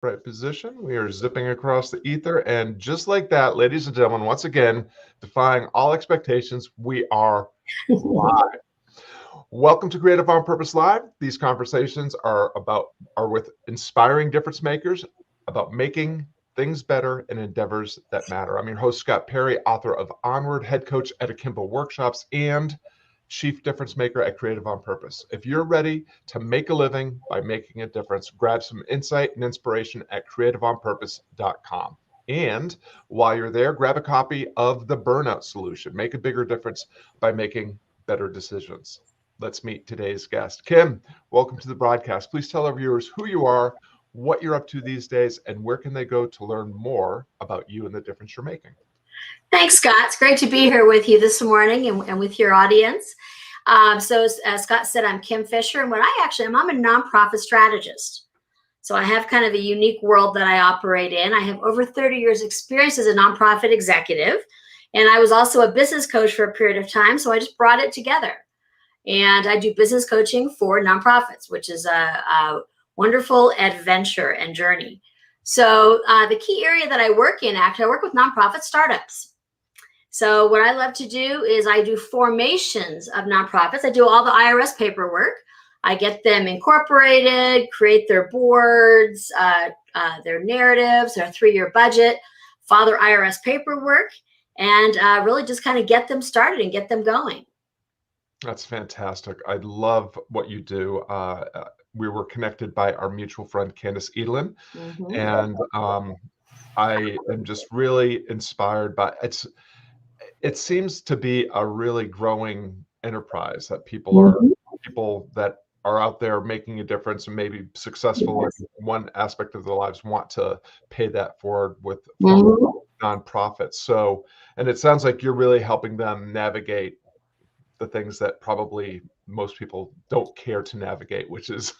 Right position. We are zipping across the ether. And just like that, ladies and gentlemen, once again, defying all expectations, we are live. Welcome to Creative on Purpose Live. These conversations are with inspiring difference makers about making things better in endeavors that matter. I'm your host, Scott Perry, author of Onward, head coach at Akimbo Workshops, and chief difference maker at Creative on Purpose. If you're ready to make a living by making a difference, grab some insight and inspiration at creativeonpurpose.com. And while you're there, grab a copy of The Burnout Solution. Make a bigger difference by making better decisions. Let's meet today's guest. Kim, welcome to the broadcast. Please tell our viewers who you are, what you're up to these days, and where can they go to learn more about you and the difference you're making. Thanks, Scott. It's great to be here with you this morning and with your audience. So as Scott said, I'm Kim Fisher, and I'm a nonprofit strategist. So I have kind of a unique world that I operate in. I have over 30 years experience as a nonprofit executive, and I was also a business coach for a period of time, so I just brought it together. And I do business coaching for nonprofits, which is a wonderful adventure and journey. So the key area that I work in, actually, I work with nonprofit startups. So what I love to do is I do formations of nonprofits. I do all the IRS paperwork. I get them incorporated, create their boards, their narratives, their 3-year budget, file their IRS paperwork, and really just kind of get them started and get them going. That's fantastic. I love what you do. We were connected by our mutual friend, Candace Edelin, and I am just really inspired by it. It seems to be a really growing enterprise that people that are out there making a difference and maybe successful in one aspect of their lives want to pay that forward with nonprofits. So, and it sounds like you're really helping them navigate the things that probably most people don't care to navigate, which is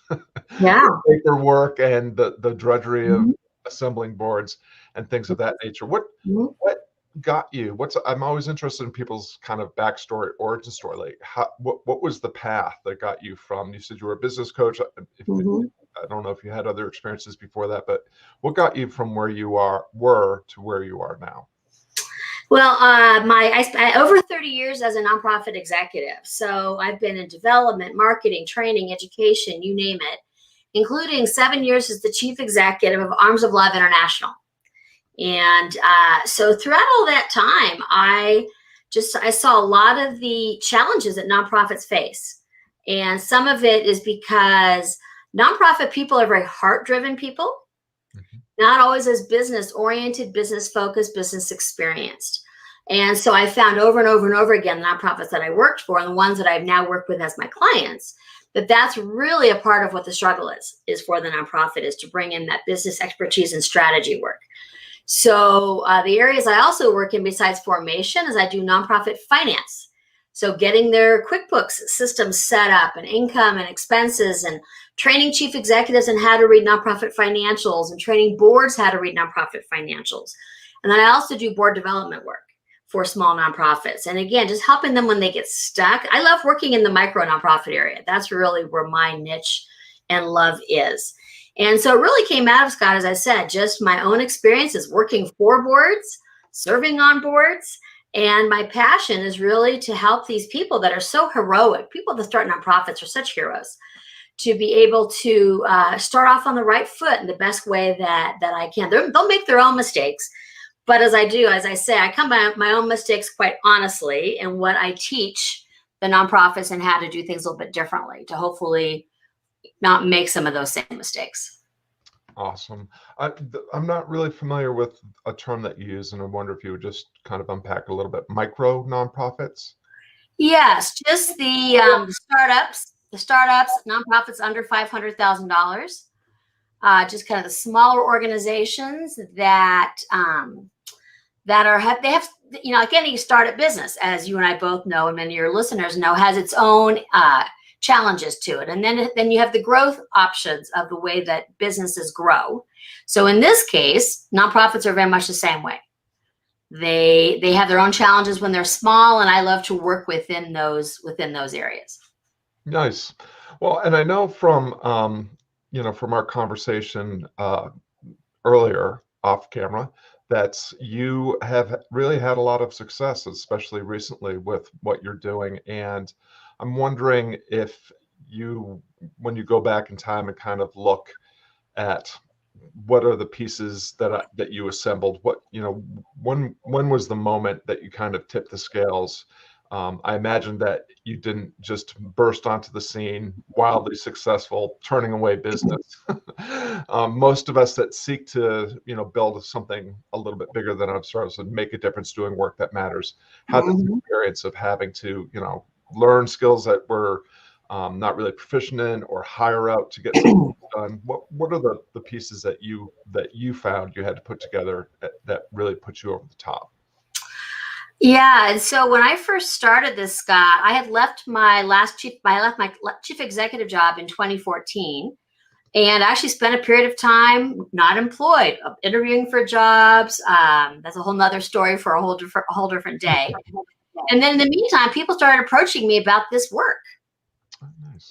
paperwork and the drudgery of assembling boards and things of that nature. What got you? I'm always interested in people's kind of backstory, origin story. Like, what was the path that got you from? You said you were a business coach. I don't know if you had other experiences before that, but what got you from where you were to where you are now? Well, I spent over 30 years as a nonprofit executive. So I've been in development, marketing, training, education, you name it, including 7 years as the chief executive of Arms of Love International. And so throughout all that time, I saw a lot of the challenges that nonprofits face. And some of it is because nonprofit people are very heart-driven people, not always as business-oriented, business-focused, business-experienced. And so I found over and over and over again, the nonprofits that I worked for and the ones that I've now worked with as my clients, that's really a part of what the struggle is for the nonprofit, is to bring in that business expertise and strategy work. So the areas I also work in besides formation is I do nonprofit finance. So getting their QuickBooks systems set up and income and expenses, and training chief executives on how to read nonprofit financials, and training boards how to read nonprofit financials. And then I also do board development work for small nonprofits. And again, just helping them when they get stuck. I love working in the micro nonprofit area. That's really where my niche and love is. And so it really came out of, Scott, as I said, just my own experiences working for boards, serving on boards. And my passion is really to help these people that are so heroic. People that start nonprofits are such heroes, to be able to start off on the right foot in the best way that I can. They'll make their own mistakes. But as I say, I come by my own mistakes quite honestly, and what I teach the nonprofits and how to do things a little bit differently to hopefully not make some of those same mistakes. Awesome. I'm not really familiar with a term that you use, and I wonder if you would just kind of unpack a little bit. Micro nonprofits? Yes, just the startups, nonprofits under $500,000. Just kind of the smaller organizations that have like any startup business, as you and I both know, and many of your listeners know, has its own challenges to it. And then you have the growth options of the way that businesses grow. So in this case, nonprofits are very much the same way. They have their own challenges when they're small, and I love to work within those areas. Nice. Well, and I know from from our conversation earlier off camera that you have really had a lot of success, especially recently with what you're doing. And I'm wondering if you, when you go back in time and kind of look at what are the pieces that you assembled, what, when was the moment that you kind of tipped the scales? I imagine that you didn't just burst onto the scene, wildly successful, turning away business. Most of us that seek to, build something a little bit bigger than ourselves and make a difference doing work that matters, had this experience of having to, learn skills that we're not really proficient in, or hire out to get something done. What are the pieces that you found you had to put together that really put you over the top? Yeah, and so when I first started this, Scott, I had left my chief executive job in 2014, and I actually spent a period of time not employed, interviewing for jobs. That's a whole nother story for a whole different day. And then in the meantime, people started approaching me about this work. Nice.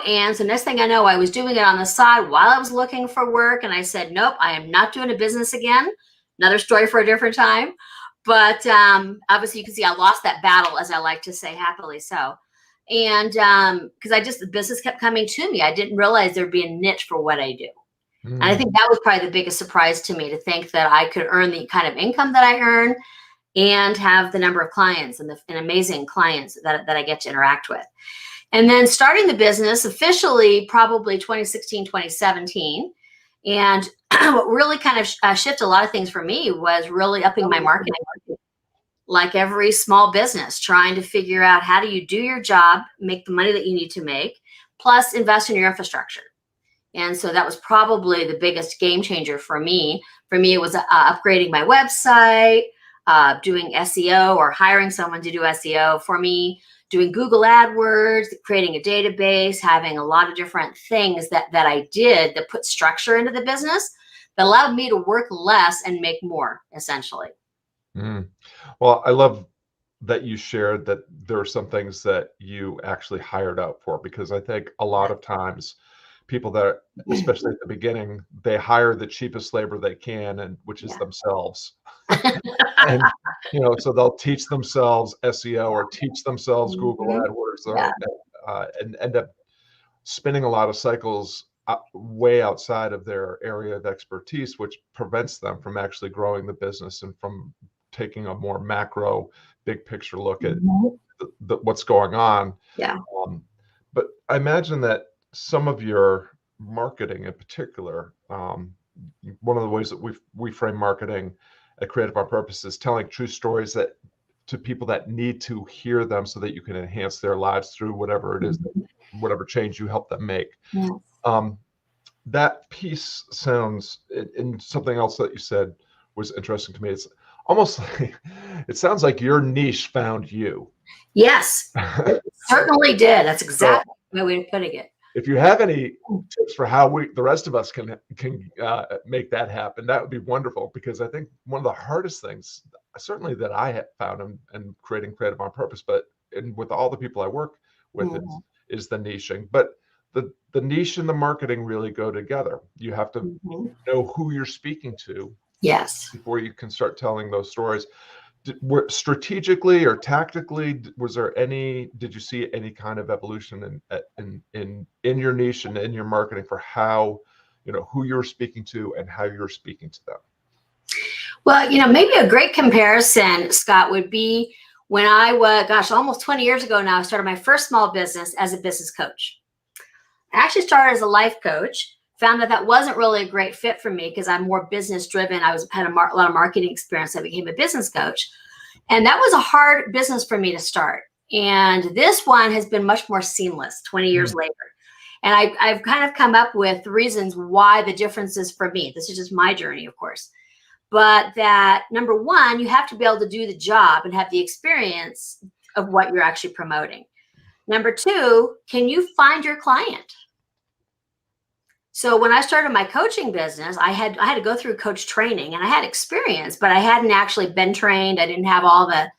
And so next thing I know, I was doing it on the side while I was looking for work, and I said, nope, I am not doing a business again. Another story for a different time. But obviously, you can see I lost that battle, as I like to say, happily so. And because the business kept coming to me. I didn't realize there'd be a niche for what I do. And I think that was probably the biggest surprise to me, to think that I could earn the kind of income that I earn and have the number of clients and amazing clients that I get to interact with. And then starting the business officially, probably 2016, 2017. And what really kind of shifted a lot of things for me was really upping my marketing. Like every small business, trying to figure out how do you do your job, make the money that you need to make, plus invest in your infrastructure. And so that was probably the biggest game changer for me. For me, it was upgrading my website, doing SEO, or hiring someone to do SEO for me, doing Google AdWords, creating a database, having a lot of different things that I did that put structure into the business that allowed me to work less and make more, essentially. Well, I love that you shared that there are some things that you actually hired out for, because I think a lot of times people that, especially at the beginning, they hire the cheapest labor they can, and which is themselves. And so they'll teach themselves SEO or teach themselves Google AdWords, and end up spinning a lot of cycles way outside of their area of expertise, which prevents them from actually growing the business and from taking a more macro, big picture look at what's going on. Yeah. But I imagine that some of your marketing in particular, one of the ways that we frame marketing at Creative on Purpose is telling true stories to people that need to hear them, so that you can enhance their lives through whatever it is, whatever change you help them make. Yes. That piece sounds, and something else that you said was interesting to me. It's almost like, it sounds like your niche found you. Yes, it certainly did. That's exactly the way of putting it. If you have any tips for how the rest of us can make that happen, that would be wonderful. Because I think one of the hardest things, certainly that I have found in creating Creative on Purpose, and with all the people I work with, is the niching. But the niche and the marketing really go together. You have to know who you're speaking to. Yes. Before you can start telling those stories. Strategically or tactically, did you see any kind of evolution in your niche and in your marketing for how, who you're speaking to and how you're speaking to them? Well, maybe a great comparison, Scott, would be when I was, almost 20 years ago now, I started my first small business as a business coach. I actually started as a life coach. Found that wasn't really a great fit for me because I'm more business driven. I had a lot of marketing experience. I became a business coach, and that was a hard business for me to start. And this one has been much more seamless 20 years later. And I've kind of come up with reasons why the difference is for me. This is just my journey, of course. But that, number one, you have to be able to do the job and have the experience of what you're actually promoting. Number two, can you find your client? So when I started my coaching business, I had to go through coach training, and I had experience, but I hadn't actually been trained. I didn't have all the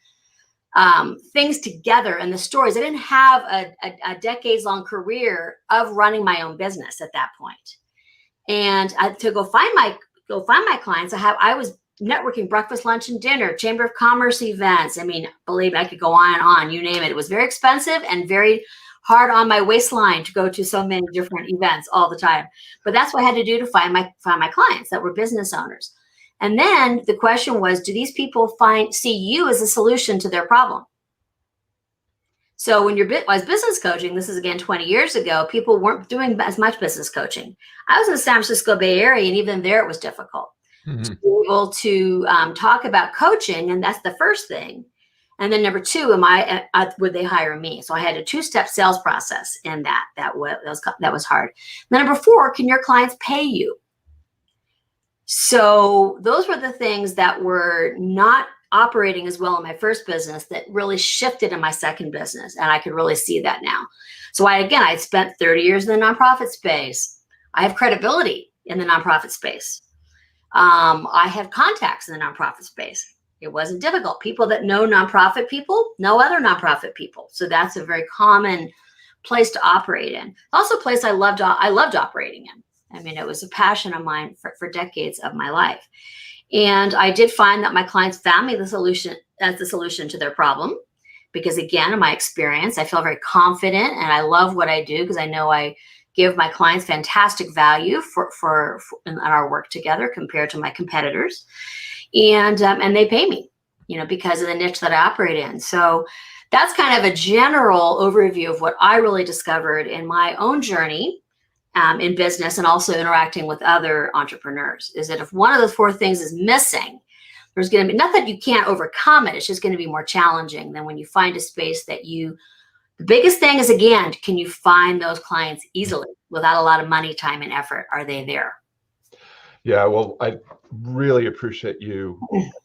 things together and the stories. I didn't have a decades-long career of running my own business at that point. And to go find my go find my clients, I was networking, breakfast, lunch, and dinner, Chamber of Commerce events. I mean, believe me, I could go on and on, you name it. It was very expensive and very hard on my waistline to go to so many different events all the time. But that's what I had to do to find my clients that were business owners. And then the question was, do these people see you as a solution to their problem? So when I was business coaching, this is again 20 years ago, people weren't doing as much business coaching. I was in the San Francisco Bay Area, and even there it was difficult to be able to talk about coaching, and that's the first thing. And then number two, would they hire me? So I had a 2-step sales process in that was hard. Then number 4, can your clients pay you? So those were the things that were not operating as well in my first business that really shifted in my second business. And I could really see that now. So I spent 30 years in the nonprofit space. I have credibility in the nonprofit space. I have contacts in the nonprofit space. It wasn't difficult. People that know nonprofit people know other nonprofit people. So that's a very common place to operate in. Also a place I loved operating in. I mean, it was a passion of mine for decades of my life. And I did find that my clients found me the solution to their problem. Because again, in my experience, I feel very confident and I love what I do because I know I give my clients fantastic value for in our work together compared to my competitors. And they pay me, because of the niche that I operate in. So that's kind of a general overview of what I really discovered in my own journey in business and also interacting with other entrepreneurs, is that if one of those 4 things is missing, there's going to be nothing you can't overcome it. It's just going to be more challenging than when you find a space that the biggest thing is, again, can you find those clients easily without a lot of money, time, and effort? Are they there? Yeah, well, I really appreciate you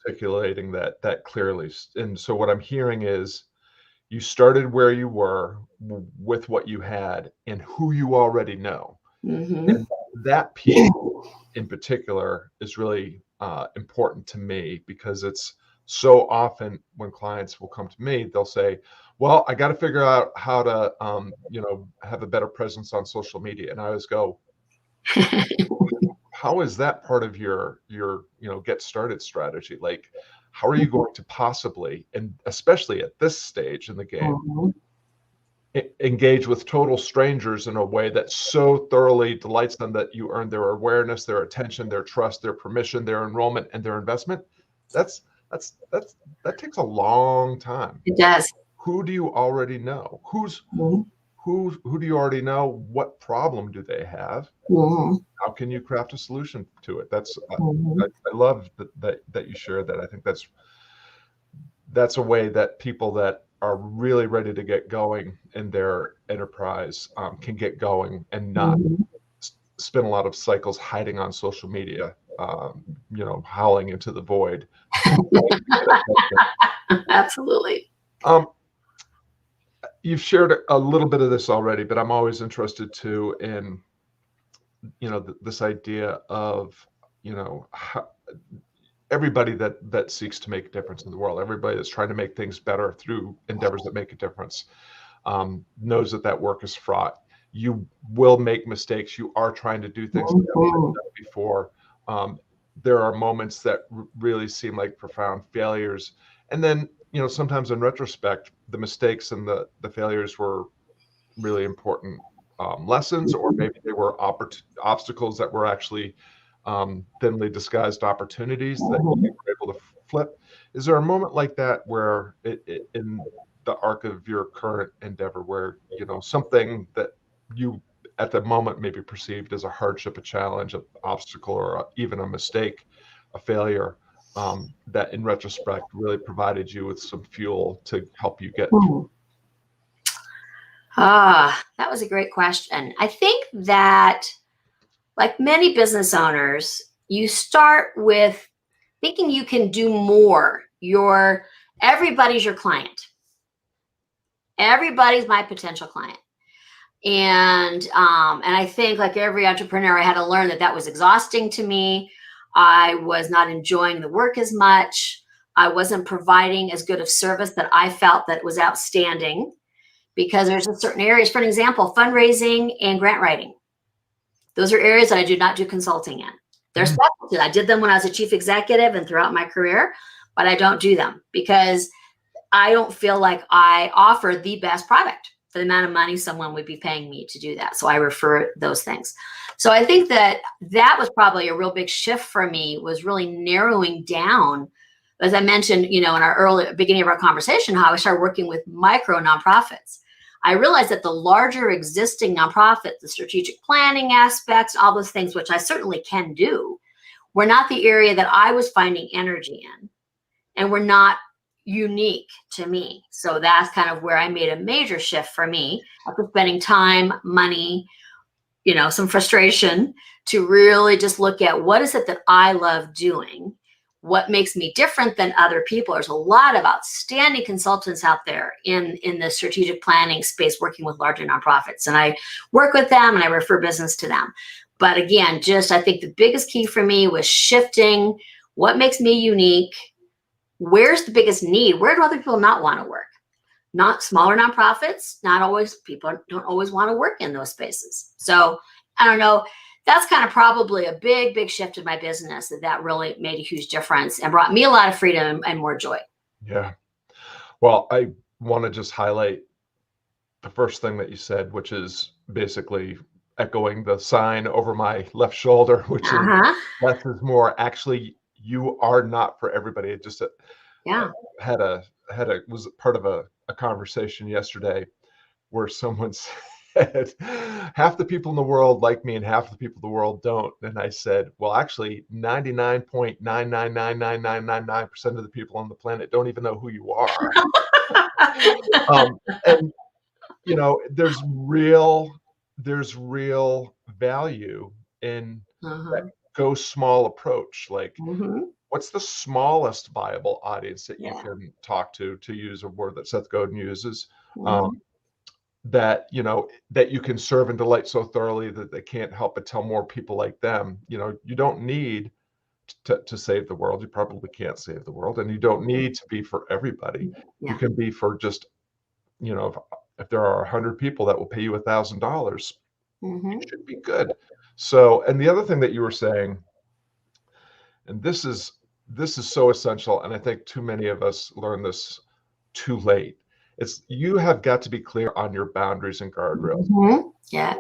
articulating that clearly. And so what I'm hearing is you started where you were with what you had and who you already know. And that piece in particular is really important to me because it's so often when clients will come to me, they'll say, well, I got to figure out how to, have a better presence on social media. And I always go, how is that part of your get started strategy? Like, how are you going to possibly, and especially at this stage in the game, engage with total strangers in a way that so thoroughly delights them that you earn their awareness, their attention, their trust, their permission, their enrollment, and their investment? That takes a long time. It does. Who do you already know? Who do you already know? What problem do they have? How can you craft a solution to it? That's I love that you shared that. I think that's a way that people that are really ready to get going in their enterprise can get going and not spend a lot of cycles hiding on social media, howling into the void. Absolutely. You've shared a little bit of this already, but I'm always interested too in, this idea of, everybody that seeks to make a difference in the world, everybody that's trying to make things better through endeavors that make a difference, knows that work is fraught. You will make mistakes. You are trying to do things that you haven't done before. There are moments that really seem like profound failures. And then, sometimes in retrospect, the mistakes and the failures were really important lessons, or maybe they were obstacles that were actually thinly disguised opportunities that you were able to flip. Is there a moment like that where in the arc of your current endeavor where, something that you at the moment maybe perceived as a hardship, a challenge, an obstacle, or even a mistake, a failure, that in retrospect really provided you with some fuel to help you get through? That was a great question. I think that, like many business owners, you start with thinking you can do more. Everybody's your client. Everybody's my potential client. And I think, like every entrepreneur, I had to learn that was exhausting to me. I was not enjoying the work as much. I wasn't providing as good of service that I felt that was outstanding, because there's certain areas, for an example, fundraising and grant writing. Those are areas that I do not do consulting in. They're specialties. I did them when I was a chief executive and throughout my career, but I don't do them because I don't feel like I offer the best product for the amount of money someone would be paying me to do that. So I refer those things. So I think that was probably a real big shift for me, was really narrowing down, as I mentioned, in our early beginning of our conversation, how I started working with micro nonprofits. I realized that the larger existing nonprofits, the strategic planning aspects, all those things, which I certainly can do, were not the area that I was finding energy in, and were not unique to me. So that's kind of where I made a major shift for me, after spending time, money, some frustration, to really just look at what is it that I love doing, what makes me different than other people. There's a lot of outstanding consultants out there in the strategic planning space working with larger nonprofits, and I work with them and I refer business to them. But again, I think the biggest key for me was shifting what makes me unique. Where's the biggest need? Where do other people not want to work? Not smaller nonprofits, not always, people don't always want to work in those spaces. So I don't know. That's kind of probably a big, big shift in my business that really made a huge difference and brought me a lot of freedom and more joy. Yeah. Well, I want to just highlight the first thing that you said, which is basically echoing the sign over my left shoulder, which is less is more. Actually, you are not for everybody. It just was part of a conversation yesterday where someone said, half the people in the world like me and half the people in the world don't. And I said, well, actually 99.9999999% of the people on the planet don't even know who you are. And there's real value in that go small approach. Like, what's the smallest viable audience that you can talk to use a word that Seth Godin uses, that you can serve and delight so thoroughly that they can't help but tell more people like them. You don't need to save the world. You probably can't save the world, and you don't need to be for everybody. You can be for just, if there are 100 people that will pay you $1,000, it should be good. So, and the other thing that you were saying, and this is so essential, and I think too many of us learn this too late. It's, you have got to be clear on your boundaries and guardrails. Yeah.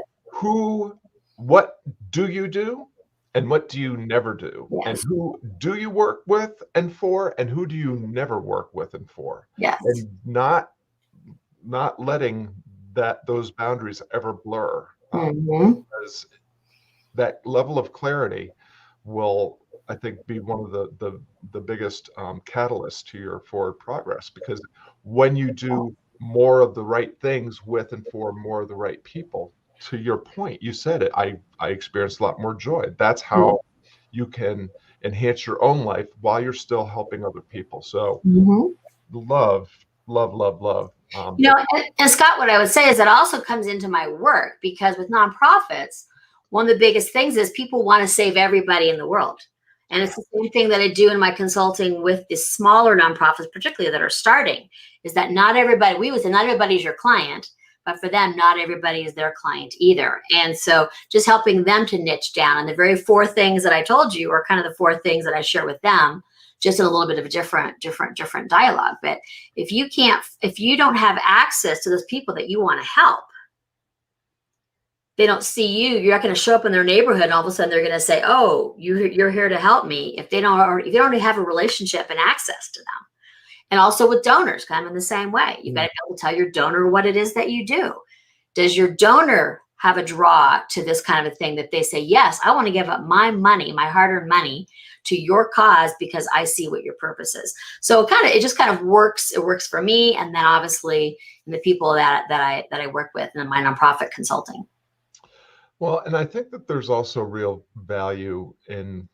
What do you do, and what do you never do? And who do you work with and for, and who do you never work with and for? And not letting those boundaries ever blur. Because that level of clarity will, I think, be one of the biggest catalysts to your forward progress. Because when you do more of the right things with and for more of the right people, to your point, you said it, I experienced a lot more joy. That's how you can enhance your own life while you're still helping other people. So love. And Scott, what I would say is that also comes into my work, because with nonprofits, one of the biggest things is people want to save everybody in the world. And it's the same thing that I do in my consulting with the smaller nonprofits, particularly that are starting, is that not everybody's your client, but for them, not everybody is their client either. And so just helping them to niche down. And the very 4 things that I told you are kind of the 4 things that I share with them, just in a little bit of a different dialogue. But if you don't have access to those people that you want to help, they don't see you. You're not going to show up in their neighborhood and all of a sudden they're going to say, "Oh, you're here to help me." If they don't already have a relationship and access to them. And also with donors, kind of in the same way, you've got to be able to tell your donor what it is that you do. Does your donor have a draw to this kind of a thing that they say, "Yes, I want to give up my money, my hard-earned money, to your cause because I see what your purpose is." So it just kind of works. It works for me, and then obviously in the people that I work with in my nonprofit consulting. Well, and I think that there's also real value in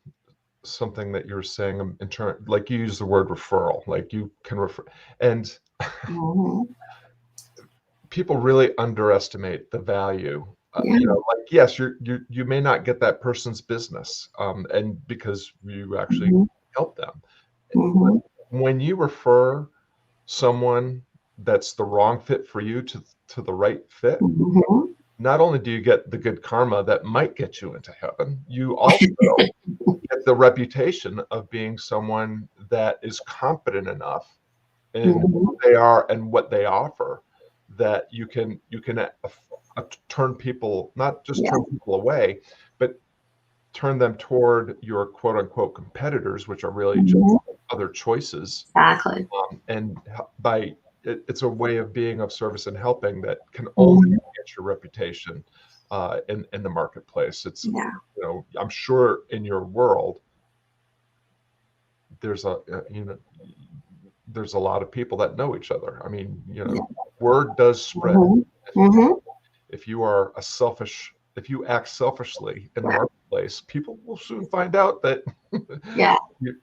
something that you're saying in turn, like you use the word referral, like you can refer, and people really underestimate the value. Like, yes, you may not get that person's business, and because you actually help them. When you refer someone that's the wrong fit for you to the right fit, not only do you get the good karma that might get you into heaven, you also get the reputation of being someone that is competent enough in who they are and what they offer, that you can turn people, not just turn people away, but turn them toward your quote unquote competitors, which are really just other choices. Exactly. And by it's a way of being of service and helping that can only enhance your reputation in the marketplace. It's, you know, I'm sure in your world, there's a, you know, there's a lot of people that know each other. I mean, you know, word does spread. If you are if you act selfishly in the marketplace, people will soon find out that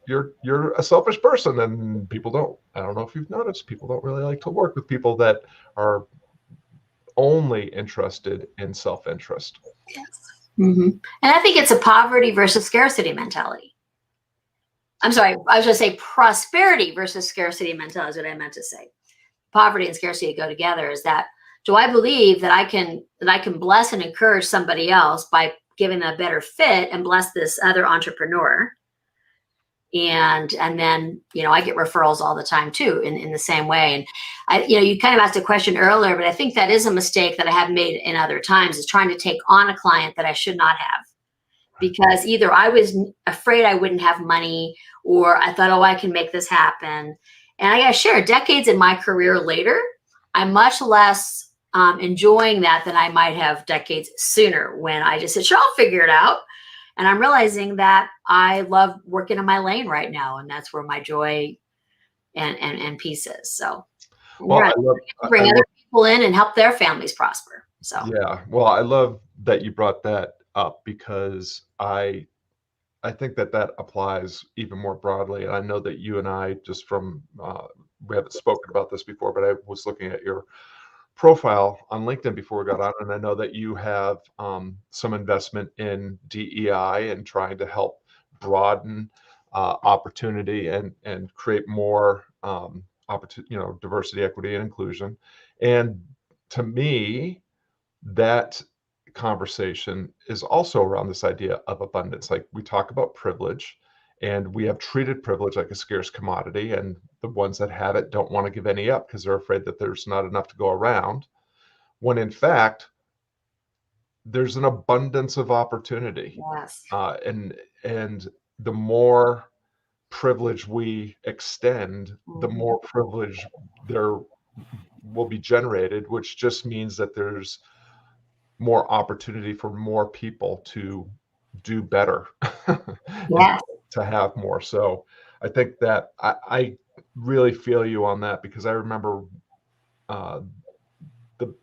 you're a selfish person, and people don't. I don't know if you've noticed, people don't really like to work with people that are only interested in self-interest. Yes. And I think it's a poverty versus scarcity mentality. I'm sorry, I was going to say prosperity versus scarcity mentality is what I meant to say. Poverty and scarcity go together. Is that, do I believe that I can bless and encourage somebody else by giving them a better fit and bless this other entrepreneur? And then, you know, I get referrals all the time too, in the same way. And I, you know, you kind of asked a question earlier, but I think that is a mistake that I have made in other times, is trying to take on a client that I should not have. Because either I was afraid I wouldn't have money, or I thought, oh, I can make this happen. And I got to share, decades in my career later, I'm much less enjoying that than I might have decades sooner, when I just said, sure, I'll figure it out. And I'm realizing that I love working in my lane right now. And that's where my joy and peace is. So well, bring other people in and help their families prosper. So yeah, well, I love that you brought that up, because I think that applies even more broadly. And I know that you and I, just from we haven't spoken about this before, but I was looking at your profile on LinkedIn before we got on, and I know that you have some investment in DEI and trying to help broaden opportunity and create more opportunity, you know, diversity, equity, and inclusion. And to me, that conversation is also around this idea of abundance. Like, we talk about privilege, and we have treated privilege like a scarce commodity, and the ones that have it don't want to give any up because they're afraid that there's not enough to go around, when in fact there's an abundance of opportunity. yes. And the more privilege we extend, the more privilege there will be generated, which just means that there's more opportunity for more people to do better, and to have more. So I think that I really feel you on that, because I remember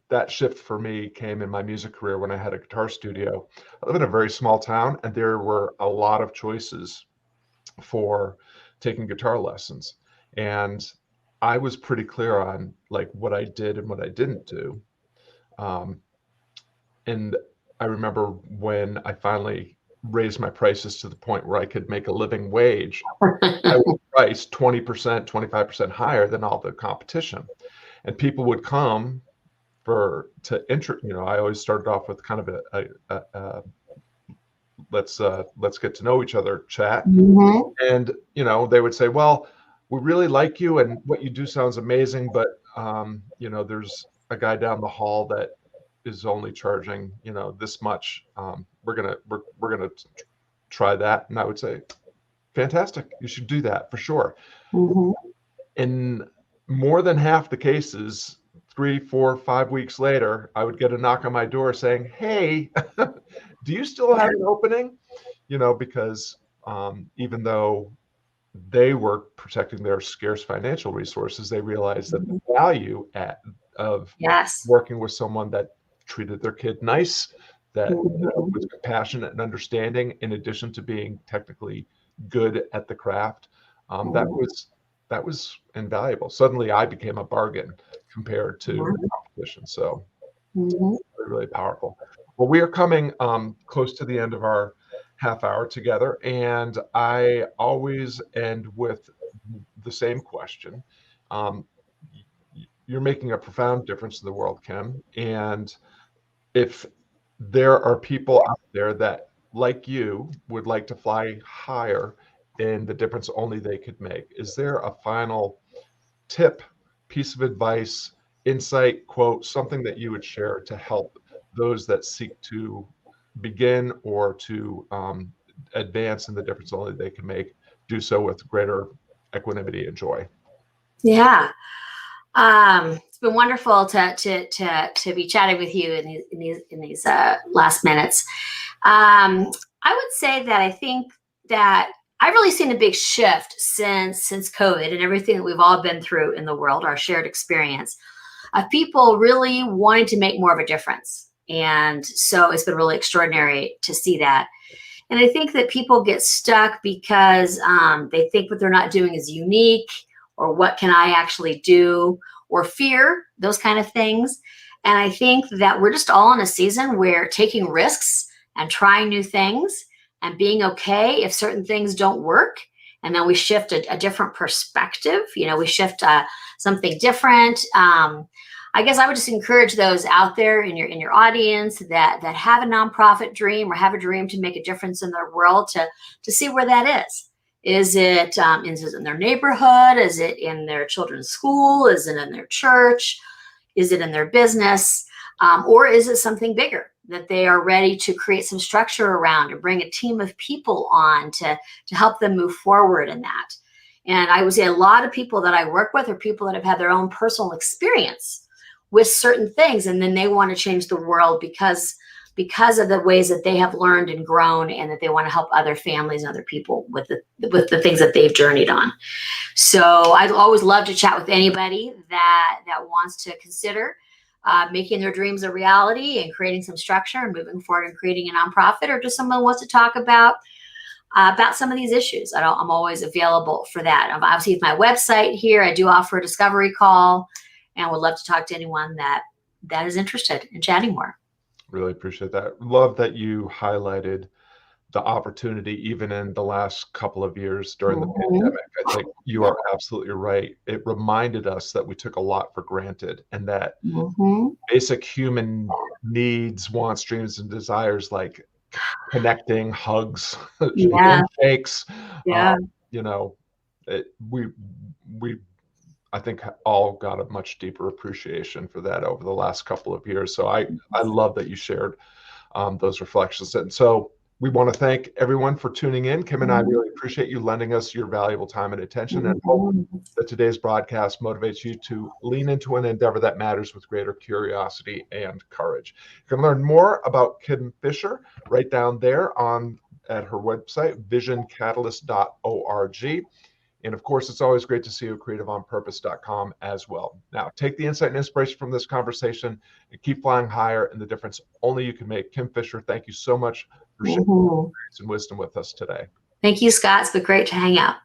that shift for me came in my music career when I had a guitar studio. I live in a very small town, and there were a lot of choices for taking guitar lessons. And I was pretty clear on like what I did and what I didn't do. And I remember when I finally raised my prices to the point where I could make a living wage, I would price 20%, 25% higher than all the competition. And people would come to enter, you know, I always started off with kind of a let's get to know each other chat. And, you know, they would say, well, we really like you and what you do sounds amazing, but, you know, there's a guy down the hall that is only charging, you know, this much. We're gonna try that. And I would say, fantastic, you should do that for sure. In more than half the cases, 3, 4, 5 weeks later, I would get a knock on my door saying, hey, do you still have an opening? You know, because even though they were protecting their scarce financial resources, they realized that the value of working with someone that treated their kid nice, that was compassionate and understanding, in addition to being technically good at the craft, that was invaluable. Suddenly I became a bargain compared to competition. So really, really powerful. Well, we are coming close to the end of our half hour together, and I always end with the same question. You're making a profound difference in the world, Kim, and if there are people out there that, like you, would like to fly higher in the difference only they could make, is there a final tip, piece of advice, insight, quote, something that you would share to help those that seek to begin or to advance in the difference only they can make, do so with greater equanimity and joy? Yeah. It's been wonderful to be chatting with you in these last minutes. I would say that I think that I've really seen a big shift since COVID and everything that we've all been through in the world, our shared experience of people really wanting to make more of a difference. And so it's been really extraordinary to see that. And I think that people get stuck because they think what they're not doing is unique, or what can I actually do, or fear, those kind of things. And I think that we're just all in a season where taking risks and trying new things and being okay if certain things don't work. And then we shift a different perspective, we shift something different. I guess I would just encourage those out there in your audience that have a nonprofit dream or have a dream to make a difference in their world to see where that is. Is it in their neighborhood? Is it in their children's school? Is it in their church? Is it in their business? Or is it something bigger that they are ready to create some structure around and bring a team of people on to help them move forward in that? And I would say a lot of people that I work with are people that have had their own personal experience with certain things, and then they want to change the world because of the ways that they have learned and grown, and that they want to help other families and other people with the things that they've journeyed on. So I'd always love to chat with anybody that wants to consider making their dreams a reality and creating some structure and moving forward and creating a nonprofit, or just someone who wants to talk about some of these issues. I'm always available for that. Obviously, with my website here, I do offer a discovery call, and would love to talk to anyone that is interested in chatting more. Really appreciate that. Love that you highlighted the opportunity even in the last couple of years during the pandemic. I think you are absolutely right. It reminded us that we took a lot for granted, and that basic human needs, wants, dreams, and desires like connecting, hugs, handshakes, we I think all got a much deeper appreciation for that over the last couple of years. So I love that you shared those reflections. And so we want to thank everyone for tuning in. Kim and I really appreciate you lending us your valuable time and attention, and hope that today's broadcast motivates you to lean into an endeavor that matters with greater curiosity and courage. You can learn more about Kim Fisher right down there at her website, visioncatalyst.org. And of course, it's always great to see you at creativeonpurpose.com as well. Now, take the insight and inspiration from this conversation and keep flying higher in the difference only you can make. Kim Fisher, thank you so much for sharing your experience and wisdom with us today. Thank you, Scott. It's been great to hang out.